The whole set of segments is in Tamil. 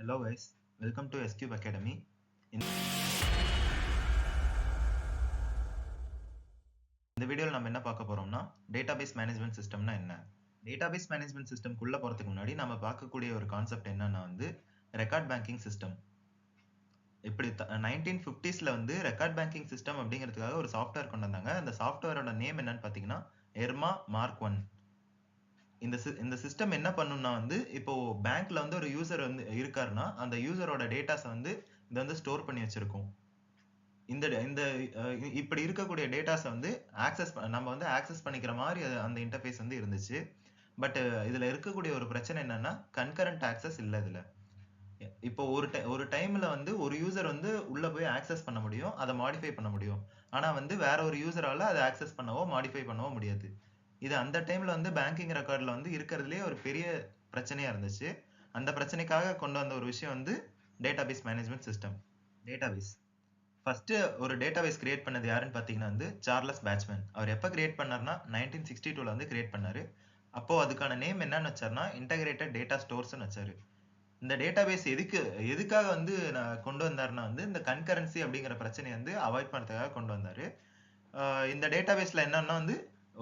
Hello guys, welcome to SCube Academy. இந்த வீடியோல நம்ம என்ன பார்க்க போறோம்னா டேட்டாபேஸ் மேனேஜ்மெண்ட் சிஸ்டம்னா என்ன. டேட்டாபேஸ் மேனேஜ்மெண்ட் சிஸ்டம்க்குள்ள போறதுக்கு முன்னாடி நம்ம பார்க்கக்கூடிய ஒரு கான்செப்ட் என்னன்னா ரெக்கார்ட் பேங்கிங் சிஸ்டம். இப்படி 1950ஸ்ல ரெக்கார்ட் பேங்கிங் சிஸ்டம் அப்படிங்கிறதுக்காக ஒரு சாஃப்ட்வேர் கொண்டு வந்தாங்க. அந்த சாஃப்ட்வேரோட நேம் என்னன்னு பார்த்தீங்கன்னா எர்மா மார்க் 1. இந்த சிஸ்டம் என்ன பண்ணும்னா இப்போ பேங்க்ல ஒரு யூசர் இருக்காருன்னா அந்த யூசரோட டேட்டாஸை இது ஸ்டோர் பண்ணி வச்சிருக்கும். இந்த இப்படி இருக்கக்கூடிய டேட்டாஸை நம்ம ஆக்சஸ் பண்ணிக்கிற மாதிரி அந்த இன்டர்ஃபேஸ் இருந்துச்சு. பட் இதுல இருக்கக்கூடிய ஒரு பிரச்சனை என்னன்னா கன்கரண்ட் ஆக்சஸ் இல்ல. இதுல இப்போ ஒரு டைம்ல ஒரு யூசர் உள்ள போய் ஆக்சஸ் பண்ண முடியும், அதை மாடிஃபை பண்ண முடியும். ஆனா வேற ஒரு யூசரால அதை ஆக்சஸ் பண்ணவோ மாடிஃபை பண்ணவோ முடியாது. இது அந்த டைம்ல பேங்கிங் ரெக்கார்ட்ல இருக்கிறதுலயே ஒரு பெரிய பிரச்சனையா இருந்துச்சு. அந்த பிரச்சனைக்காக கொண்டு வந்த ஒரு விஷயம் database management system. Database first ஒரு டேட்டாபேஸ் கிரியேட் பண்ணது யாருன்னு பாத்தீங்கன்னா சார்லஸ் பேட்ச்மேன். அவர் எப்ப கிரியேட் பண்ணாருன்னா 1962ல கிரியேட் பண்ணாரு. அப்போ அதுக்கான நேம் என்னன்னு வச்சாருன்னா இன்டகிரேட்டட் டேட்டா ஸ்டோர்ஸ்னு வச்சாரு. இந்த டேட்டாபேஸ் எதுக்காக கொண்டு வந்தாருன்னா இந்த கன்கரன்சி அப்படிங்கிற பிரச்சனையை அவாய்ட் பண்ணதுக்காக கொண்டு வந்தாரு. இந்த டேட்டாபேஸ்ல என்னன்னா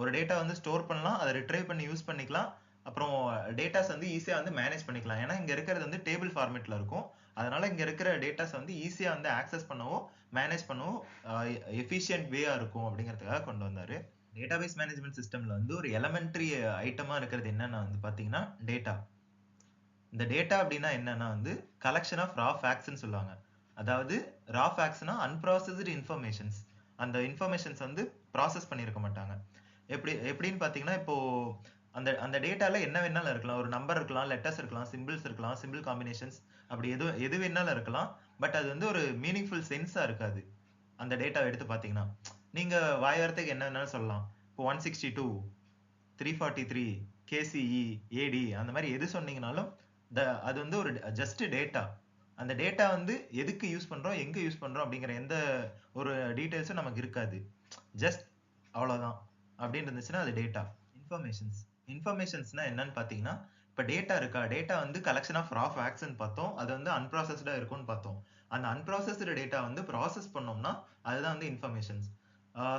ஒரு டேட்டா ஸ்டோர் பண்ணலாம், அதை ரிட்ரைவ் பண்ணி யூஸ் பண்ணிக்கலாம். அப்புறம் டேட்டாஸ் ஈஸியா மேனேஜ் பண்ணிக்கலாம். ஏன்னா இங்க இருக்கிறது டேபிள் ஃபார்மேட்ல இருக்கும். அதனால இங்க இருக்கிற டேட்டாஸ் ஈஸியா ஆக்சஸ் பண்ணவோ மேனேஜ் பண்ணவோ எஃபிஷியன்ட் வேயா இருக்கும் அப்படிங்கிறதுக்காக கொண்டு வந்தாரு. டேட்டாபேஸ் மேனேஜ்மெண்ட் சிஸ்டம்ல ஒரு எலமெண்டரி ஐட்டமா இருக்கிறது என்னன்னா பாத்தீங்கன்னா டேட்டா. இந்த டேட்டா அப்படின்னா என்னன்னா கலெக்ஷன் ஆஃப் ரா ஃபேக்ட்ஸ்னு சொல்லுவாங்க. அதாவது ரா ஃபேக்ட்ஸ்னா அன்ப்ராசஸ்டு இன்ஃபர்மேஷன்ஸ். அந்த இன்ஃபர்மேஷன்ஸ் ப்ராசஸ் பண்ணியிருக்க மாட்டாங்க. எப்படின்னு பாத்தீங்கன்னா இப்போ அந்த டேட்டால என்ன வேணாலும் இருக்கலாம். ஒரு நம்பர் இருக்கலாம், லெட்டர்ஸ் இருக்கலாம், சிம்பிள்ஸ் இருக்கலாம், சிம்பிள் காம்பினேஷன்ஸ், அப்படி எது வேணாலும் இருக்கலாம். பட் அது ஒரு மீனிங்ஃபுல் சென்ஸா இருக்காது. அந்த டேட்டாவை எடுத்து பாத்தீங்கன்னா நீங்க வாயறதுக்கு என்ன வேணாலும் சொல்லலாம். இப்போ 162, 343, KCE, AD அந்த மாதிரி எது சொன்னீங்கனாலும் அது ஒரு ஜஸ்ட் டேட்டா. அந்த டேட்டா எதுக்கு யூஸ் பண்றோம், எங்க யூஸ் பண்றோம் அப்படிங்கிற எந்த ஒரு டீடைல்ஸும் நமக்கு இருக்காது. ஜஸ்ட் அவ்வளவுதான் அப்படின்னு இருந்துச்சுன்னா அது டேட்டா. இன்ஃபர்மேஷன்ஸ்னா என்னன்னு பாத்தீங்கன்னா இப்ப டேட்டா இருக்கா, டேட்டா கலெக்ஷன் ஆஃப் ரா ஃபேக்ட்ஸ்னு பார்த்தோம். அது அன்ப்ராசஸ்டா இருக்கும்னு பார்த்தோம். அந்த அன்ப்ராசஸ்டு டேட்டா ப்ராசஸ் பண்ணோம்னா அதுதான் இன்ஃபர்மேஷன்ஸ்.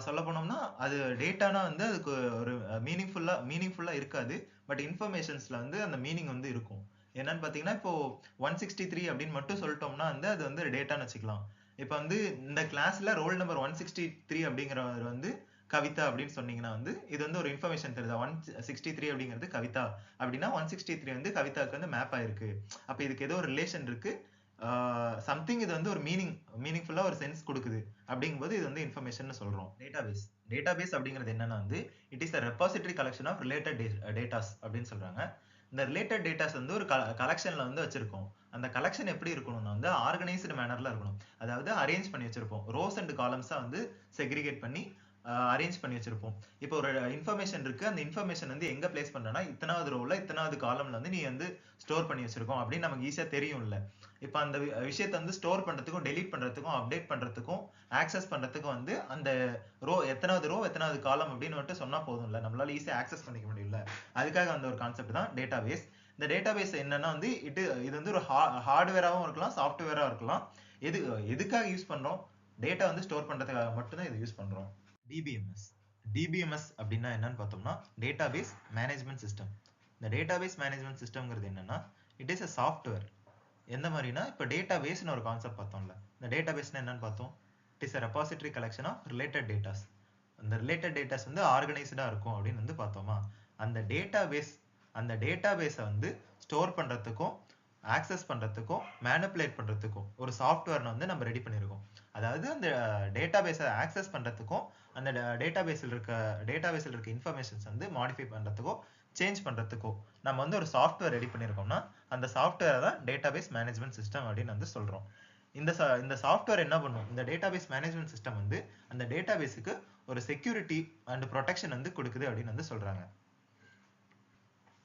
சொல்ல போனோம்னா அது டேட்டானா அதுக்கு ஒரு மீனிங்ஃபுல்லா இருக்காது. பட் இன்ஃபர்மேஷன்ஸ்ல அந்த மீனிங் இருக்கும். என்னன்னு பாத்தீங்கன்னா இப்போ 163 அப்படின்னு மட்டும் சொல்லிட்டோம்னா அது டேட்டான்னு வச்சுக்கலாம். இப்ப இந்த கிளாஸ்ல ரோல் நம்பர் 163 அப்படிங்கிறவர் கவிதா அப்படின்னு சொன்னீங்கன்னா இது ஒரு இன்ஃபர்மேஷன் தெரியுதா. 163 அப்படிங்கிறது கவிதா அப்படின்னா 163 கவிதாவுக்கு மேப் ஆயிருக்கு. அப்ப இதுக்கு ஏதோ ஒரு ரிலேஷன் இருக்கு. சம்திங் இது ஒரு மீனிங்ஃபுல்லா ஒரு சென்ஸ் கொடுக்குது. அப்படிங்கும்போது இது இன்ஃபர்மேஷன் சொல்றோம். டேட்டாபேஸ் அப்படிங்கிறது என்னன்னா it is a repository collection of related datas அப்படின்னு சொல்றாங்க. இந்த ரிலேட்டட் டேட்டாஸ் ஒரு கலெக்ஷன்ல வச்சிருக்கோம். அந்த கலெக்ஷன் எப்படி இருக்கணும்னா ஆர்கனைஸ்டு மேனர்ல இருக்கணும். அதாவது அரேஞ்ச் பண்ணி வச்சிருப்போம். ரோஸ் அண்ட் காலம்ஸா செக்ரிகேட் பண்ணி அரேஞ்ச் பண்ணி வச்சிருப்போம். இப்போ ஒரு இன்ஃபர்மேஷன் இருக்கு. அந்த இன்ஃபர்மேஷன் எங்க பிளேஸ் பண்றேன்னா இத்தனாவது ரோல இத்தனாவது காலம்ல நீ ஸ்டோர் பண்ணி வச்சிருக்கோம் அப்படின்னு நமக்கு ஈஸியா தெரியும்ல. இப்ப அந்த விஷயத்தை ஸ்டோர் பண்றதுக்கும் டெலீட் பண்றதுக்கும் அப்டேட் பண்றதுக்கும் ஆக்சஸ் பண்றதுக்கும் அந்த எத்தனாவது காலம் அப்படின்னு மட்டும் சொன்னா போதும்ல, நம்மளால ஈஸியா ஆக்சஸ் பண்ணிக்க முடியும்ல. அதுக்காக ஒரு கான்செப்ட் தான் டேட்டாபேஸ். இந்த டேட்டாபேஸ் என்னன்னா இது ஒரு ஹார்ட்வேராவும் இருக்கலாம், சாஃப்ட்வேரா இருக்கலாம். எதுக்காக யூஸ் பண்றோம், டேட்டா ஸ்டோர் பண்றதுக்காக மட்டும்தான் இதை யூஸ் பண்றோம். டிபிஎம்எஸ் அப்படின்னா என்னன்னு பார்த்தோம்னா டேட்டாபேஸ் மேனேஜ்மெண்ட் சிஸ்டம். இந்த டேட்டாபேஸ் மேனேஜ்மெண்ட் சிஸ்டம்ங்கிறது என்னன்னா இட் இஸ் a சாஃப்ட்வேர். எந்த மாதிரினா இப்போ டேட்டாபேஸ்னு ஒரு கான்செப்ட் பார்த்தோம்ல. இந்த டேட்டாபேஸ்னா என்னன்னு பார்த்தோம். It is a repository collection of related datas. அந்த ரிலேட்டட் டேட்டாஸ் ஆர்கனைஸ்டா இருக்கும் அப்படின்னு பார்த்தோமா. அந்த டேட்டாபேஸை ஸ்டோர் பண்றதுக்கும் ஆக்சஸ் பண்றதுக்கும் மேனிபுலேட் பண்றதுக்கும் ஒரு சாஃப்ட்வேர் நம்ம ரெடி பண்ணியிருக்கோம். அதாவது அந்த டேட்டாபேஸை ஆக்சஸ் பண்றதுக்கும் அந்த டேட்டாபேஸில் இருக்க இன்ஃபர்மேஷன்ஸ் மாடிஃபை பண்றதுக்கோ சேஞ்ச் பண்றதுக்கோ நம்ம ஒரு சாஃப்ட்வேர் ரெடி பண்ணியிருக்கோம்னா அந்த சாஃப்ட்வேர் தான் டேட்டாபேஸ் மேனேஜ்மெண்ட் சிஸ்டம் அப்படின்னு சொல்றோம். இந்த சாஃப்ட்வேர் என்ன பண்ணும், இந்த டேட்டாபேஸ் மேனேஜ்மெண்ட் சிஸ்டம் அந்த டேட்டாபேஸுக்கு ஒரு செக்யூரிட்டி அண்ட் ப்ரொடெக்ஷன் கொடுக்குது அப்படின்னு சொல்றாங்க.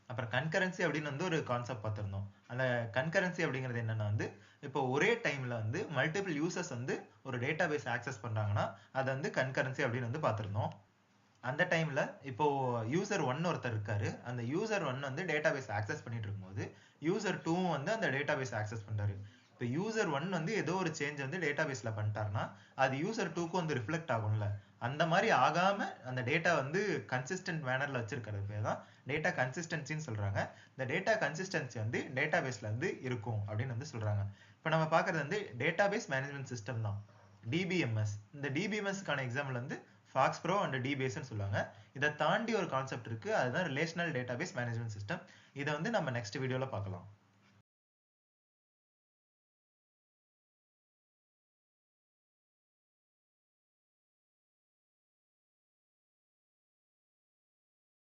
அப்புறம் கன்கரன்சி அப்படின்னு ஒரு கான்செப்ட் பார்த்திருந்தோம். அந்த கன்கரன்சி அப்படிங்கிறது என்னன்னா இப்போ ஒரே டைம்ல மல்டிபிள் யூசர்ஸ் ஒரு டேட்டாபேஸ் ஆக்சஸ் பண்றாங்கன்னா அது கன்கரன்சி அப்படின்னு பார்த்திருந்தோம். அந்த டைம்ல இப்போ யூசர் 1 ஒருத்தர் இருக்காரு. அந்த யூசர் 1 டேட்டாபேஸ் ஆக்சஸ் பண்ணிட்டு இருக்கும்போது யூசர் 2 வந்து அந்த டேட்டாபேஸ் ஆக்சஸ் பண்றாரு. இப்போ யூசர் 1 வந்து ஏதோ ஒரு சேஞ்ச் வந்து டேட்டாபேஸ்ல பண்ணிட்டாருன்னா அது யூசர் 2க்கு வந்து ரிஃப்ளெக்ட் ஆகும்ல. அந்த மாதிரி ஆகாம அந்த டேட்டா வந்து கன்சிஸ்டன்ட் மேனர்ல வச்சிருக்கிறது பேர் தான் டேட்டா கன்சிஸ்டன்சின்னு சொல்றாங்க. இந்த டேட்டா கன்சிஸ்டன்சி வந்து டேட்டாபேஸ்ல வந்து இருக்கும் அப்படின்னு வந்து சொல்றாங்க. இப்போ நம்ம பார்க்கறது வந்து டேட்டாபேஸ் மேனேஜ்மெண்ட் சிஸ்டம் தான், டிபிஎம்எஸ். இந்த டிபிஎம்எஸ்க்கான எக்ஸாம்பிள் வந்து ஃபாக்ஸ் ப்ரோ அண்ட் டிபேஸ்ன்னு சொல்லுவாங்க. இதை தாண்டி ஒரு கான்செப்ட் இருக்கு, அதுதான் ரிலேஷனல் டேட்டாபேஸ் மேனேஜ்மெண்ட் சிஸ்டம். இதை வந்து நம்ம நெக்ஸ்ட் வீடியோல பார்க்கலாம்.